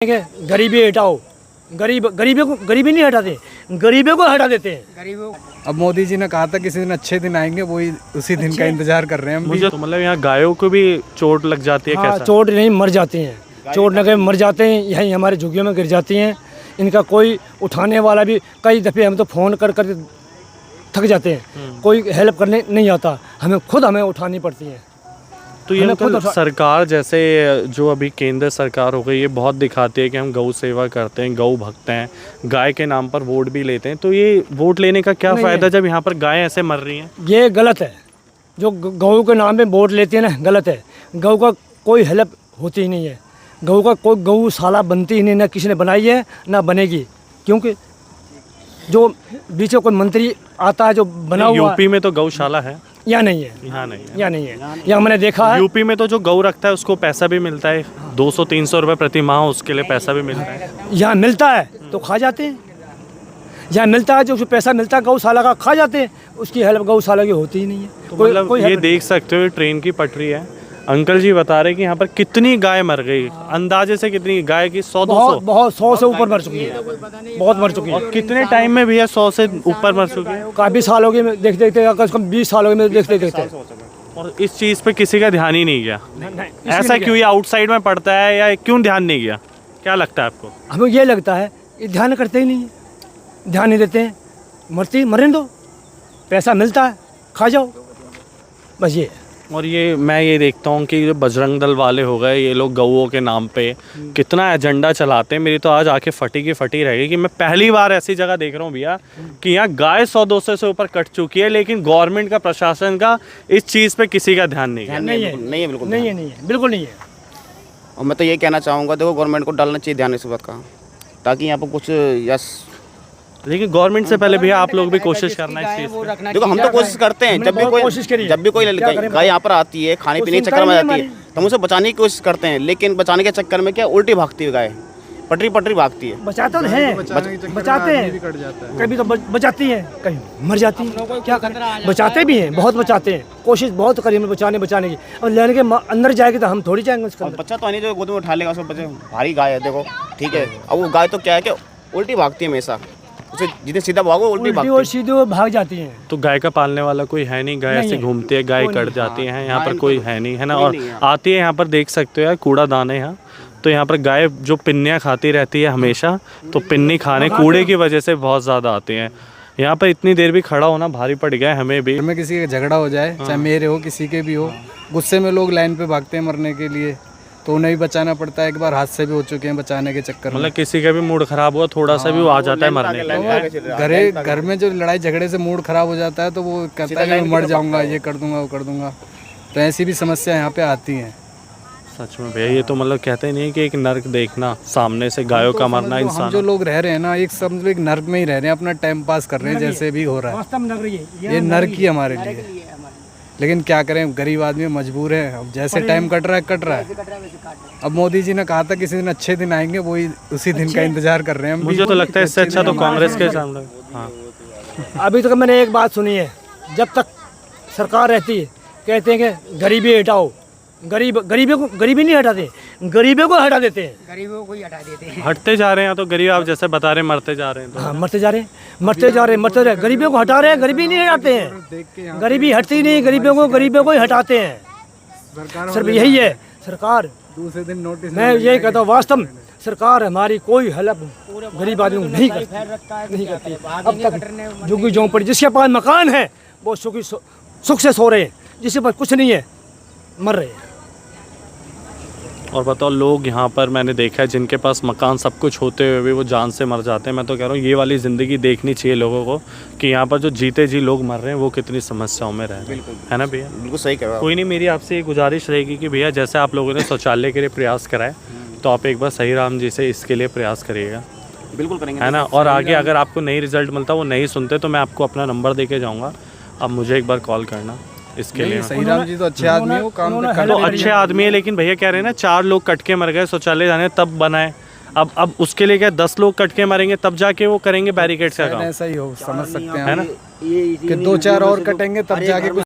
गरीबी हटाओ, गरीबी नहीं हटाते, गरीबों को हटा देते हैं। गरीबों अब मोदी जी ने कहा था किसी दिन अच्छे दिन आएंगे, वही उसी दिन का इंतजार कर रहे हैं हम भी। मुझे तो मतलब यहाँ गायों को भी चोट लग जाती है। हाँ, कैसा? चोट नहीं, मर जाते हैं, चोट लगे मर जाते हैं, यहीं हमारे झुग्गियों में गिर जाती हैं। इनका कोई उठाने वाला भी, कई दफ़े हम तो फ़ोन कर कर थक जाते हैं, कोई हेल्प करने नहीं आता, हमें उठानी पड़ती है। तो ये मतलब सरकार जैसे जो अभी केंद्र सरकार हो गई, ये बहुत दिखाती है कि हम गौ सेवा करते हैं, गौ भक्त हैं, गाय के नाम पर वोट भी लेते हैं। तो ये वोट लेने का क्या फ़ायदा जब यहाँ पर गाय ऐसे मर रही हैं? ये गलत है, जो गौ के नाम पे वोट लेते हैं ना, गलत है। गौ का कोई हेल्प होती ही नहीं है, गौ का कोई गौशाला बनती ही नहीं, ना किसी ने बनाई है ना बनेगी। क्योंकि जो बीच में कोई मंत्री आता है जो बना हुआ, यूपी में तो गौशाला है या नहीं है? यहाँ नहीं है। या नहीं है, यहाँ मैंने देखा है। यूपी में तो जो गौ रखता है उसको पैसा भी मिलता है, 200-300 रुपये प्रति माह, उसके लिए पैसा भी मिलता है। यहाँ मिलता है तो खा जाते हैं, यहाँ मिलता है जो पैसा मिलता है गौशाला का, खा जाते हैं, उसकी हेल्प गौशाला की होती ही नहीं है। तो मतलब ये देख सकते हो, ट्रेन की पटरी है, अंकल जी बता रहे कि यहाँ पर कितनी गाय मर गई, अंदाजे से कितनी गाय की? 100-200? बहुत 100 से ऊपर मर चुकी है, बहुत मर चुकी है। और कितने टाइम में भी है 100 से ऊपर मर चुकी है? काफ़ी साल हो गए देखते देखते, 20 साल हो गए देखते। और इस चीज़ पे किसी का ध्यान ही नहीं गया। ऐसा क्यों? ये आउटसाइड में पड़ता है या क्यों ध्यान नहीं गया? क्या लगता है आपको? हमें ये लगता है ये ध्यान करते ही नहीं है, ध्यान नहीं देते हैं, मरने दो, पैसा मिलता है, खा जाओ, बस ये। और ये मैं ये देखता हूँ कि जो बजरंग दल वाले हो गए, ये लोग गौओं के नाम पे कितना एजेंडा चलाते हैं। मेरी तो आज आके फटी की फटी रह गई कि मैं पहली बार ऐसी जगह देख रहा हूँ भैया कि यहाँ गाय 100-200 से ऊपर कट चुकी है, लेकिन गवर्नमेंट का, प्रशासन का इस चीज़ पे किसी का ध्यान नहीं है। नहीं है, बिल्कुल नहीं है। और मैं तो ये कहना चाहूँगा, देखो गवर्नमेंट को डालना चाहिए ध्यान इस बात का, ताकि यहाँ पर कुछ लेकिन गवर्नमेंट से पहले भैया आप लोग भी कोशिश करना है इस चीज़ पे। देखो हम तो कोशिश करते हैं, जब भी कोई गाय यहाँ पर आती है, खाने पीने के चक्कर में आती है, तो हम उसे बचाने की कोशिश करते हैं, लेकिन बचाने के चक्कर में क्या उल्टी भागती है गाय, पटरी भागती है। बचाते हैं, कभी तो बचाती है, कहीं मर जाती है। क्या करें, बचाते भी हैं, बहुत बचाते हैं, कोशिश बहुत करी बचाने की। और लेने के अंदर जाएगी तो हम थोड़ी जाएंगे उसके अंदर। बच्चा तो नहीं जो गोद में उठा लेगा, उसको बच्चे भारी गाय है, देखो ठीक है। अब वो गाय तो क्या है कि उल्टी भागती है हमेशा, उसे जितने सीधा भागो उल्टी भागती है, और सीधे वो भाग जाती हैं। तो गाय का पालने वाला कोई है नहीं, गाय ऐसे घूमती है, गाय कट जाती है, यहाँ पर कोई है नहीं, है ना? और आती है यहाँ पर, देख सकते हो यार, कूड़ा दान है यहाँ। तो यहाँ पर गाय जो पिन्नियाँ खाती रहती है हमेशा, तो पिन्नी खाने कूड़े की वजह से बहुत ज़्यादा आती हैं। यहाँ पर इतनी देर भी खड़ा होना भारी पड़ गया है हमें भी। हमें किसी का झगड़ा हो जाए, चाहे मेरे हो किसी के भी हो, गुस्से में लोग लाइन पे भागते हैं मरने के लिए, तो उन्हें भी बचाना पड़ता है। एक बार हादसे भी हो चुके हैं बचाने के चक्कर में। मतलब किसी का भी मूड खराब हुआ थोड़ा सा भी वो आ जाता है मरने के लिए। घर में जो लड़ाई झगड़े से मूड खराब हो जाता है, तो वो कहता है कि मैं मर जाऊंगा, ये कर दूंगा, वो कर दूंगा। तो ऐसी भी समस्या यहाँ पे आती हैं। सच में भैया, ये तो मतलब कहते ही नहीं कि एक नर्क देखना सामने से, गायों का मरना। इंसान हम जो लोग रह रहे हैं ना, एक समझ लो एक नर्क में ही रह रहे हैं, अपना टाइम पास कर रहे हैं जैसे भी हो रहा है। ये नर्क ही हमारे लिए, लेकिन क्या करें, गरीब आदमी मजबूर है। अब जैसे टाइम कट रहा है। अब मोदी जी ने कहा था किसी दिन अच्छे दिन आएंगे, वही उसी दिन का इंतजार कर रहे हैं हम। मुझे तो लगता है इससे अच्छा तो कांग्रेस के सामने। हाँ, अभी तक मैंने एक बात सुनी है, जब तक सरकार रहती है कहते हैं कि गरीबी हटाओ, गरीबी नहीं हटाते, गरीबों को हटा देते हैं। गरीबों को ही हटा देते हैं, हटते जा रहे हैं। तो गरीब आप जैसे बता रहे मरते जा रहे हैं। तो हाँ, मरते जा रहे, गरीबों को हटा रहे हैं, गरीबी नहीं हटाते हैं, गरीबी हटती नहीं, गरीबों को ही हटाते हैं। सिर्फ यही है सरकार। दूसरे दिन नोटिस, मैं यही कहता हूँ, वास्तव सरकार हमारी कोई हेल्प गरीब आदमी को नहीं करती। अब तक झुग्गी झोंपड़ी, जिसके पास मकान है वो सुख से सो रहे हैं, जिसके पास कुछ नहीं है मर रहे हैं। और बताओ, लोग यहाँ पर मैंने देखा है जिनके पास मकान सब कुछ होते हुए भी वो जान से मर जाते हैं। मैं तो कह रहा हूँ ये वाली ज़िंदगी देखनी चाहिए लोगों को, कि यहाँ पर जो जीते जी लोग मर रहे हैं वो कितनी समस्याओं में रह रहे हैं, है ना भैया? बिल्कुल सही कह रहे हो। कोई नहीं, मेरी आपसे ये गुजारिश रहेगी कि भैया जैसे आप लोगों ने शौचालय के लिए प्रयास कराए, तो आप एक बार सही राम जी से इसके लिए प्रयास करिएगा। बिल्कुल करेंगे, है ना? और आगे अगर आपको नहीं रिजल्ट मिलता, वो नहीं सुनते, तो मैं आपको अपना नंबर दे के जाऊँगा, आप मुझे एक बार कॉल करना इसके लिए। सही राम जी तो अच्छे आदमी है, वो काम तो अच्छे आदमी है, लेकिन भैया कह रहे हैं ना 4 लोग कट के मर गए शौचालय जाने तब बनाए। अब उसके लिए क्या 10 लोग कट के मरेंगे तब जाके वो करेंगे बैरिकेड्स का काम? ऐसा ही हो, समझ सकते हैं, है ना? कि 2-4 और कटेंगे तब जाके